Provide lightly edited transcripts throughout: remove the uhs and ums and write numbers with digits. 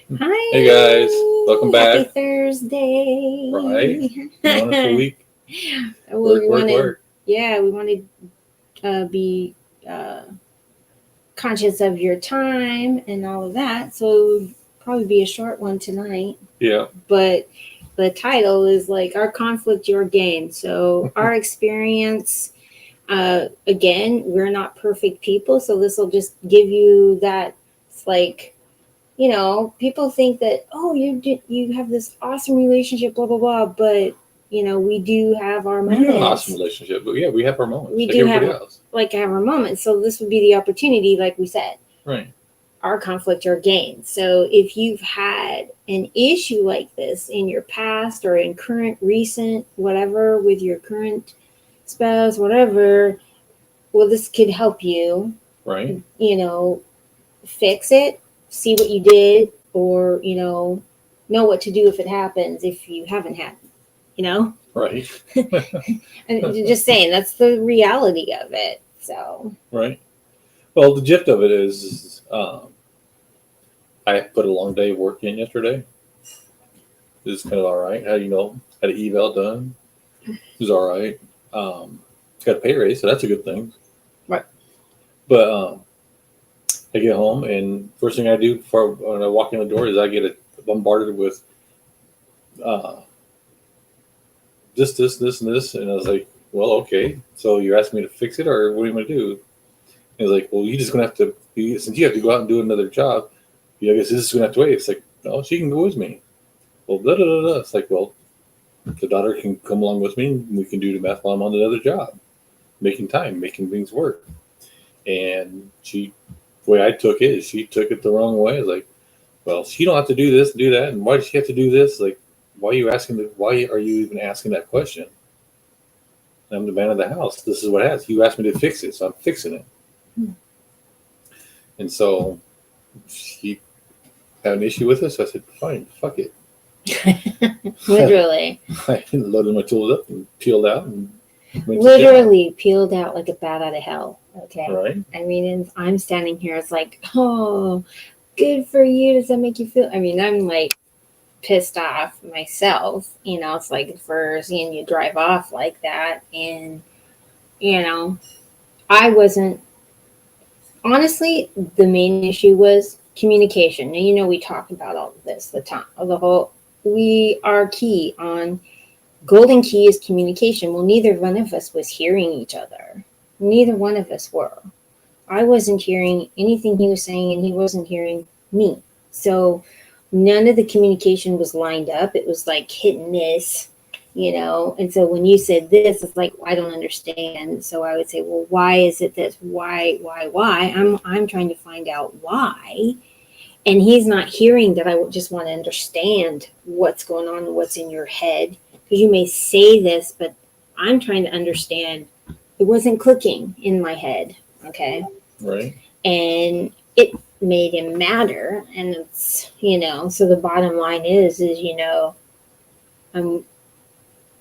Hi, Hey guys, welcome happy back. Thursday. Right? Wonderful week. Well, Work, we work, wanted, work. yeah, we wanted be uh, conscious of your time and all of that. So it would probably be a short one tonight. Yeah. But the title is like our conflict, your gain. So our experience. Again, we're not perfect people, so this will just give you that. It's like people think that you have this awesome relationship, blah blah blah, but we do have our We do have an awesome moments. relationship, but yeah, we have our moments We like do everybody have else. have our moments. So this would be the opportunity, like we said, Right. our conflict or gain. So if you've had an issue like this in your past or in current, recent, whatever, with your current spouse, whatever, well, this could help you, Right. you know, fix it, see what you did, or know what to do if it happens if you haven't had, you know. Right. And just saying that's the reality of it. So Right. Well, the gist of it is, I put a long day of work in yesterday. It was kind of all right. Had an eval done. It was all right. Got a pay raise, so that's a good thing. right. But I get home, and first thing I do before when I walk in the door is I get bombarded with uh, this, and this. And I was like, well, okay. So you're asking me to fix it, or what are you going to do? And he was like, well, you're just going to have to, since you have to go out and do another job, I guess this is going to have to wait. It's like, no, she can go with me. Well, blah, blah, blah, blah. It's like, well, the daughter can come along with me, and we can do the math while I'm on another job, making time, making things work. And the way I took it is she took it the wrong way. It's like, well, she don't have to do this, do that, and why does she have to do this? Like, why are you asking? Why are you even asking that question? I'm the man of the house. This is what it has. You asked me to fix it, so I'm fixing it. And so she had an issue with it, so I said, fine, fuck it. Literally. I loaded my tools up and peeled out and went to town. Literally peeled out like a bat out of hell. Okay. Right? I mean, and I'm standing here. It's like, oh, good for you. Does that make you feel? I mean, I'm like pissed off myself. It's like for seeing you drive off like that, and you know, I wasn't. Honestly, the main issue was communication. Now, we talk about all of this the time, the whole. We are key on golden key is communication. Well, neither one of us was hearing each other. Neither one of us were. I wasn't hearing anything he was saying, and he wasn't hearing me. So none of the communication was lined up. It was like hit and miss. And so when you said this, it's like, I don't understand. So I would say, well, why is it this? Why? I'm trying to find out why. And he's not hearing that. I just want to understand what's going on and what's in your head. Because you may say this, but I'm trying to understand. It wasn't clicking in my head. Okay. Right? And it made him madder. And so the bottom line I'm,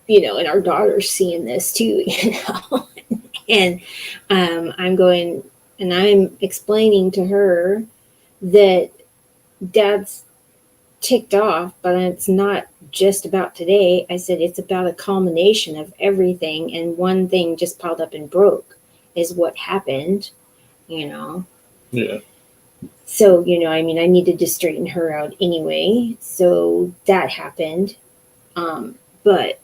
and our daughter's seeing this too. And I'm going and I'm explaining to her that dad's ticked off, but it's not just about today. I said it's about a culmination of everything, and one thing just piled up and broke is what happened, you know. Yeah. So, I mean, I needed to straighten her out anyway. So that happened. But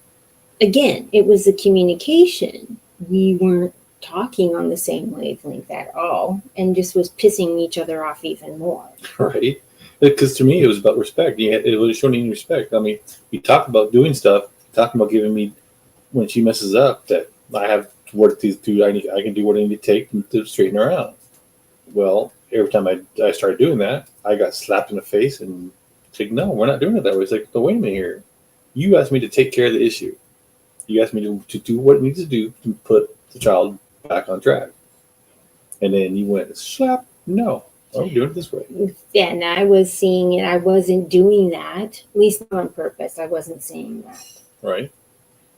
again, it was the communication. We weren't talking on the same wavelength at all, and just was pissing each other off even more. Right? Because to me, it was about respect. It was showing respect. I mean, you talk about doing stuff, talking about giving me when she messes up that I have to work these two. I can do what I need to take to straighten her out. Well, every time I started doing that, I got slapped in the face and said, no, we're not doing it that way. It's like, no, wait a minute here. You asked me to take care of the issue. You asked me to do what it needs to do to put the child back on track. And then you went, slap, no, I'm doing it this way. Yeah, and I was seeing it. I wasn't doing that, at least not on purpose. I wasn't seeing that. Right.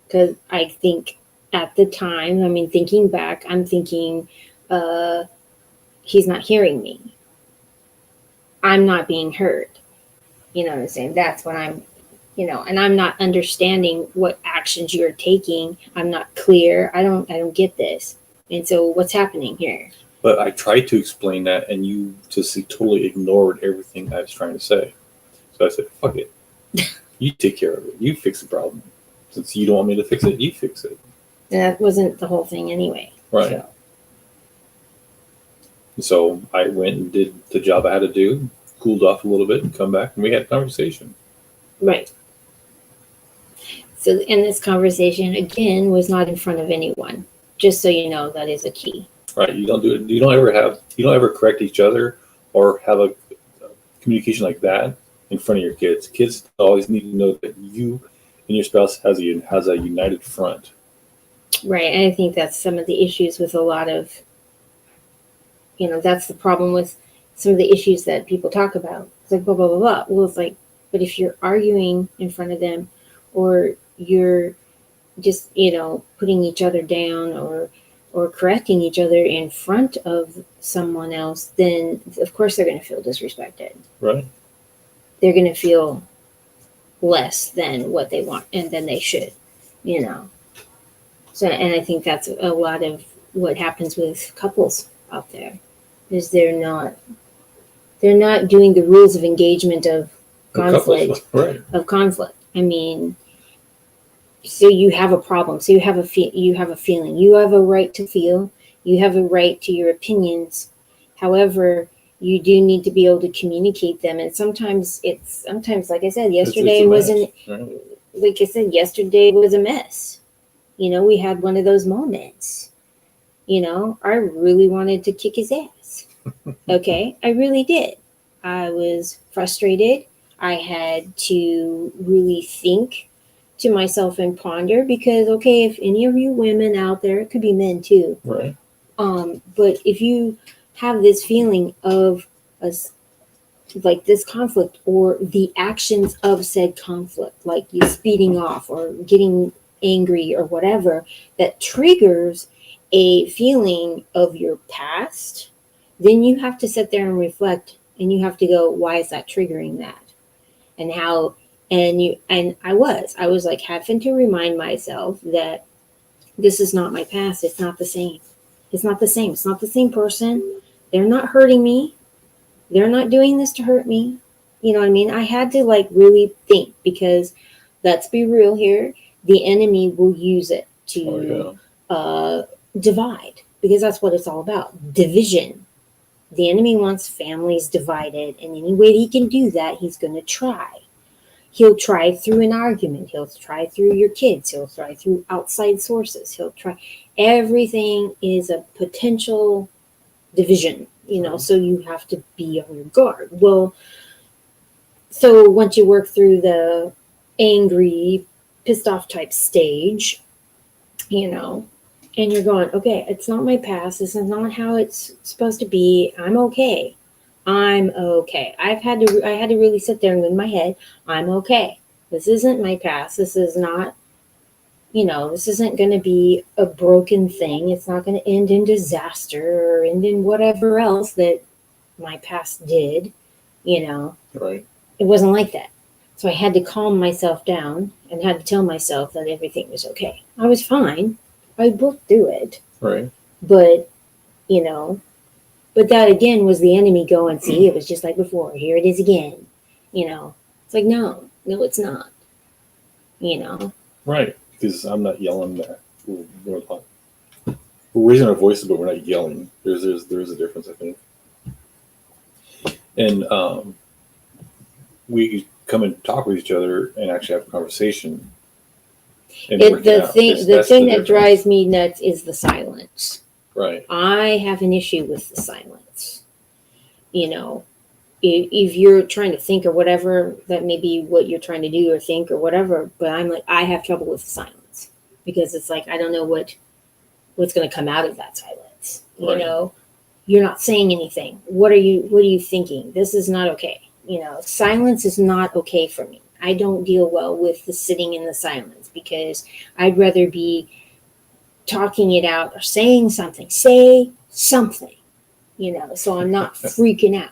Because I think at the time, I mean, thinking back, I'm thinking, he's not hearing me. I'm not being heard. You know what I'm saying? That's what I'm, and I'm not understanding what actions you're taking. I'm not clear. I don't get this. And so what's happening here? But I tried to explain that, and you just totally ignored everything I was trying to say. So I said, "Fuck it, you take care of it. You fix the problem. Since you don't want me to fix it, you fix it." And that wasn't the whole thing anyway. Right. So I went and did the job I had to do, cooled off a little bit, and come back, and we had a conversation. Right. So, and this conversation again was not in front of anyone. Just so you know, that is a key. Right. You don't do it. You don't ever correct each other or have a communication like that in front of your kids. Kids always need to know that you and your spouse has a united front. Right. And I think that's some of the issues with a lot of, that's the problem with some of the issues that people talk about. It's like, blah, blah, blah, blah. Well, it's like, but if you're arguing in front of them, or you're just, putting each other down, or correcting each other in front of someone else, then of course they're going to feel disrespected. Right. They're going to feel less than what they want, and then they should, So, and I think that's a lot of what happens with couples out there, is they're not doing the rules of engagement of conflict. Right. Of conflict. I mean, so you have a problem. So you have a feeling. You have a right to feel. You have a right to your opinions. However, you do need to be able to communicate them. And sometimes, like I said, yesterday yesterday was a mess. We had one of those moments. I really wanted to kick his ass. Okay, I really did. I was frustrated. I had to really think to myself and ponder, because, okay, if any of you women out there, it could be men too. Right. But if you have this feeling of like this conflict, or the actions of said conflict, like you speeding off or getting angry or whatever, that triggers a feeling of your past, then you have to sit there and reflect, and you have to go, why is that triggering that? And how, and I was like having to remind myself that this is not my past. It's not the same. It's not the same. It's not the same person. They're not hurting me. They're not doing this to hurt me. You know what I mean? I had to really think, because let's be real here. The enemy will use it to divide, because that's what it's all about. Division. The enemy wants families divided, and any way he can do that, he's going to try. He'll try through an argument. He'll try through your kids. He'll try through outside sources. He'll try. Everything is a potential division, so you have to be on your guard. Well, so once you work through the angry, pissed off type stage, and you're going, okay, it's not my past. This is not how it's supposed to be. I'm okay. I had to really sit there and in my head, I'm okay. This isn't my past. This is not, this isn't going to be a broken thing. It's not going to end in disaster or end in whatever else that my past did, Right. It wasn't like that. So I had to calm myself down and had to tell myself that everything was okay. I was fine. I worked through it. Right. But, but that again was the enemy going, see, it was just like before. Here it is again. It's like, no, it's not. Right. Because I'm not yelling that. We're raising our voices, but we're not yelling. There's a difference, I think. And we come and talk with each other and actually have a conversation. The thing that drives me nuts is the silence. Right. I have an issue with the silence. If you're trying to think or whatever, that may be what you're trying to do or think or whatever, but I'm like, I have trouble with the silence, because it's like, I don't know what's going to come out of that silence. Right. You're not saying anything. What are you thinking? This is not okay. Silence is not okay for me. I don't deal well with the sitting in the silence, because I'd rather be talking it out or saying something. Say something, so I'm not freaking out.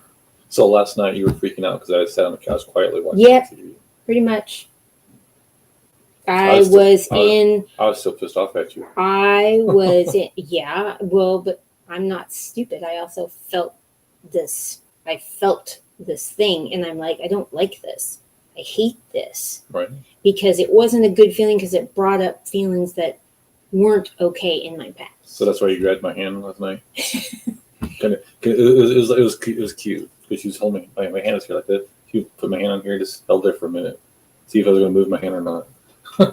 So last night you were freaking out because I sat on the couch quietly watching Yep. TV. Pretty much. I I was still pissed off at you. yeah, well, but I'm not stupid. I also felt this. I felt this thing, and I'm like, I don't like this. I hate this. Right. Because it wasn't a good feeling because it brought up feelings that weren't okay in my past. So that's why you grabbed my hand last night. It was cute because she was holding my hand was here like that. She put my hand on here, just held there for a minute, see if I was going to move my hand or not. I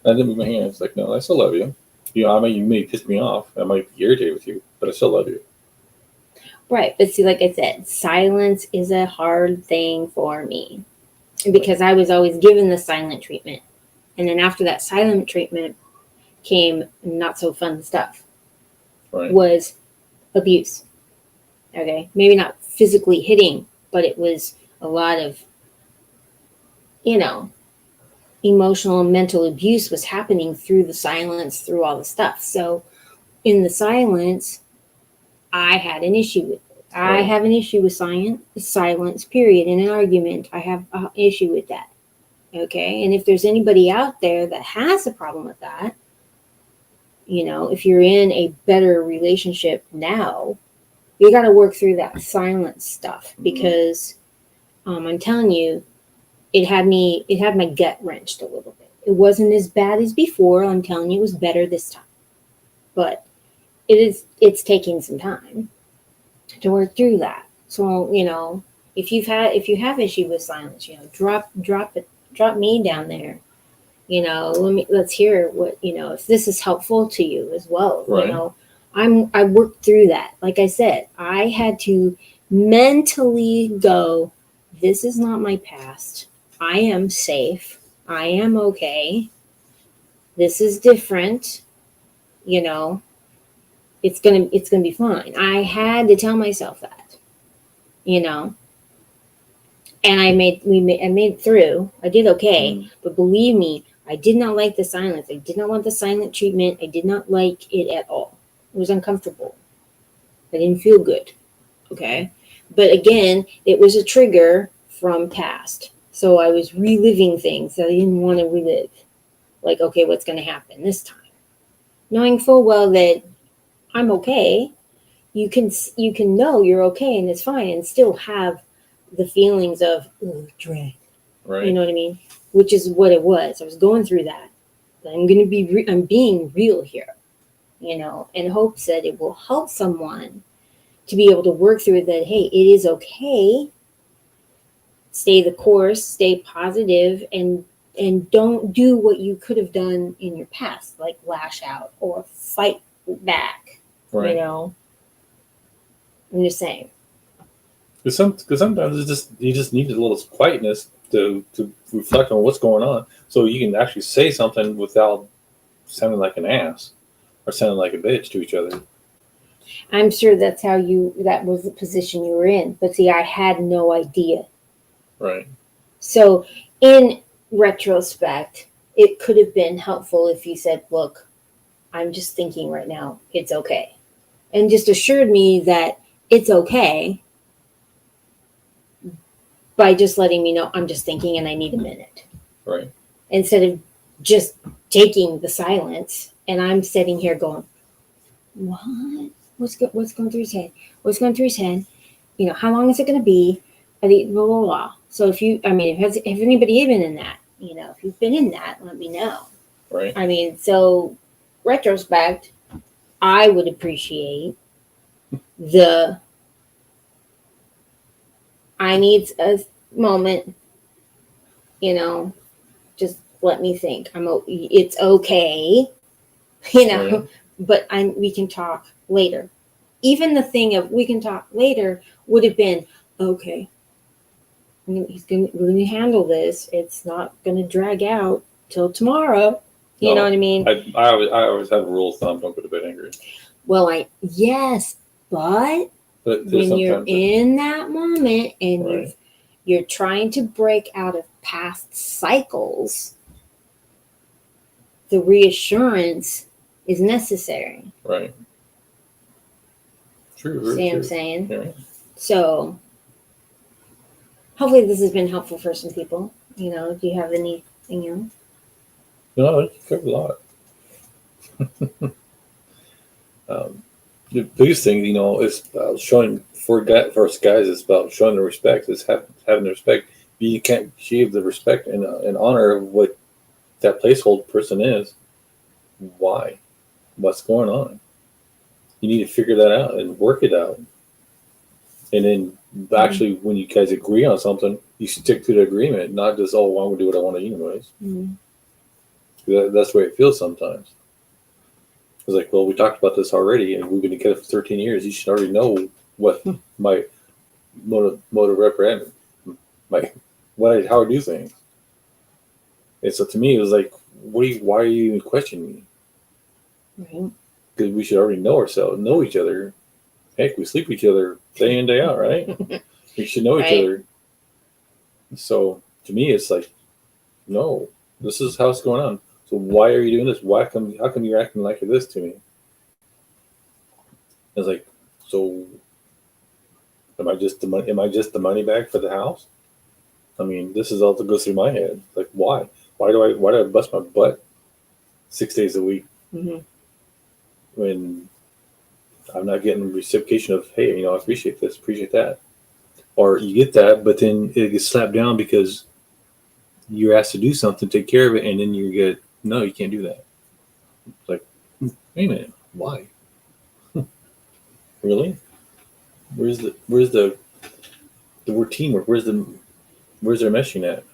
didn't move my hand. It's like, no, I still love you. You may piss me off. I might be irritated with you, but I still love you. Right, but see, like I said, silence is a hard thing for me because I was always given the silent treatment, and then after that silent treatment came not so fun stuff. Right. Was abuse. Okay, maybe not physically hitting, but it was a lot of, emotional and mental abuse was happening through the silence, through all the stuff. So in the silence, I had an issue with it. I have an issue with silence, period. In an argument, I have an issue with that. Okay, and if there's anybody out there that has a problem with that, if you're in a better relationship now, you got to work through that silence stuff because I'm telling you, it had my gut wrenched a little bit. It wasn't as bad as before. I'm telling you, it was better this time, but it's taking some time to work through that. So, if you have issue with silence, drop me down there. Let's hear what, if this is helpful to you as well. Right. I worked through that. Like I said, I had to mentally go, this is not my past. I am safe. I am okay. This is different. It's gonna be fine. I had to tell myself that, and I made it through. I did okay, but believe me, I did not like the silence. I did not want the silent treatment. I did not like it at all. It was uncomfortable. I didn't feel good. Okay. But again, it was a trigger from past. So I was reliving things that I didn't want to relive. Like, okay, what's going to happen this time? Knowing full well that I'm okay. You can know you're okay and it's fine and still have the feelings of dread. Right. You know what I mean? Which is what it was. I was going through that. But I'm being real here. In hopes that it will help someone to be able to work through it, that, hey, it is okay. Stay the course, stay positive, and don't do what you could have done in your past, like lash out or fight back. Right. I'm just saying. Because sometimes you just need a little quietness to reflect on what's going on, so you can actually say something without sounding like an ass or sounding like a bitch to each other. I'm sure that was the position you were in. But see, I had no idea. Right. So in retrospect, it could have been helpful if you said, look, I'm just thinking right now, it's okay. And just assured me that it's okay by just letting me know I'm just thinking and I need a minute. Right. Instead of just taking the silence and I'm sitting here going, what? What's going through his head? What's going through his head? How long is it going to be? Blah, blah, blah, blah. So if anybody been in that, if you've been in that, let me know. Right. So retrospect, I would appreciate I need a moment, just let me think. It's okay, Right. but we can talk later. Even the thing of we can talk later would have been okay. We're going to handle this. It's not going to drag out till tomorrow. You know what I mean? I always have a rule of thumb: don't go to bed angry. Well, yes, but when you're in that moment and you're trying to break out of past cycles, the reassurance is necessary. Right. True. See what I'm saying? Yeah. So hopefully this has been helpful for some people. You know, do you have anything else? No, you covered a lot. The biggest thing, is showing for us guys. It's about showing the respect. It's having the respect. You can't achieve the respect and honor of what that placeholder person is. Why? What's going on? You need to figure that out and work it out. And then actually, when you guys agree on something, you stick to the agreement, not just, oh, well, I'm going to do what I want to anyways. That's the way it feels sometimes. It's like, well, we talked about this already, and we've been together for 13 years. You should already know what my motive operandi, how I do things. And so to me, it was like, why are you even questioning me? Right. Because we should already know ourselves, know each other. Heck, we sleep with each other day in, day out, right? We should know each other. So to me, it's like, no, this is how it's going on. So why are you doing this? How come you're acting like this to me? It's like, so am I just the money bag for the house? I mean, this is all that goes through my head. Like, why? Why do I bust my butt 6 days a week when I'm not getting reciprocation of, hey, I appreciate this, appreciate that. Or you get that, but then it gets slapped down because you're asked to do something, take care of it, and then you get, no, you can't do that. It's like, wait a minute, why? Really? Where's the word teamwork? Where's their meshing at?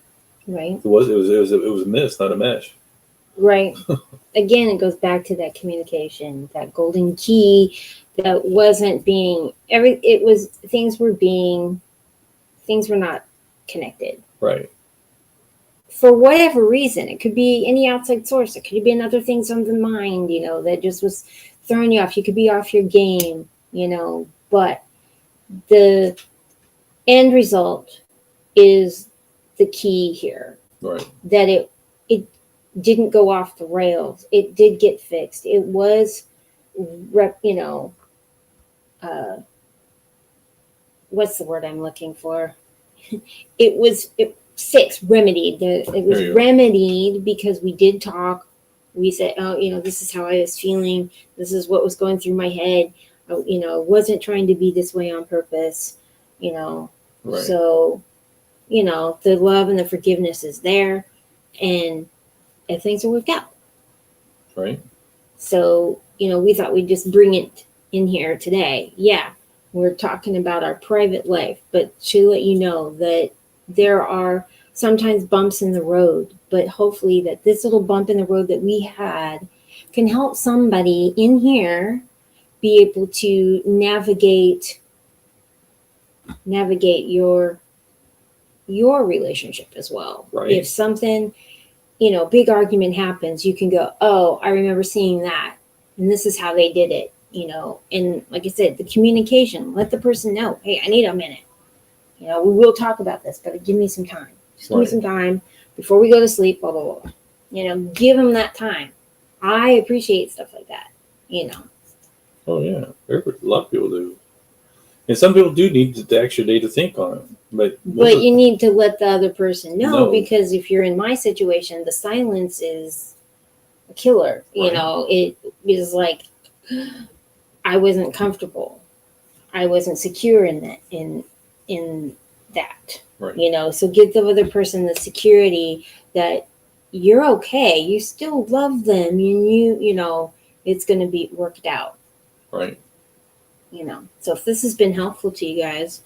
Right. It was a miss, not a mesh. Right. Again, it goes back to that communication, that golden key that wasn't being things were not connected. Right. For whatever reason, it could be any outside source. It could be another things on the mind, that just was throwing you off. You could be off your game, but the end result is the key here. Right. That it didn't go off the rails. It did get fixed. It was, what's the word I'm looking for? It was fixed, remedied. It was remedied because we did talk. We said, oh, this is how I was feeling. This is what was going through my head. Wasn't trying to be this way on purpose, Right. So, the love and the forgiveness is there, and things are worked out. Right. So, we thought we'd just bring it in here today. Yeah, we're talking about our private life, but to let you know that there are sometimes bumps in the road, but hopefully that this little bump in the road that we had can help somebody in here be able to navigate your relationship as well. Right. If something, big argument happens, you can go, oh, I remember seeing that, and this is how they did it, and like I said, the communication, let the person know, hey, I need a minute. We will talk about this, but give me some time. Just give me some time before we go to sleep, blah, blah, blah. Give them that time. I appreciate stuff like that, Oh, yeah. A lot of people do. And some people do need the extra day to think on it. But you need to let the other person know, because if you're in my situation, the silence is a killer. Right. It is like I wasn't comfortable. I wasn't secure in that. In that, right. So give the other person the security that you're okay. You still love them. It's going to be worked out. Right. So if this has been helpful to you guys,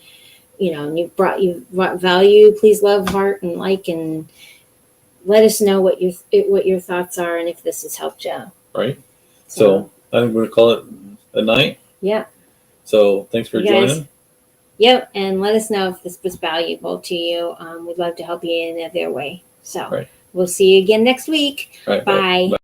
and you've brought you value, please love, heart, and like, and let us know what your thoughts are, and if this has helped you. Right. So I think we're going to call it a night. Yeah. So thanks for joining. Yep, and let us know if this was valuable to you. We'd love to help you in either way. So we'll see you again next week. Right, Bye. Bye.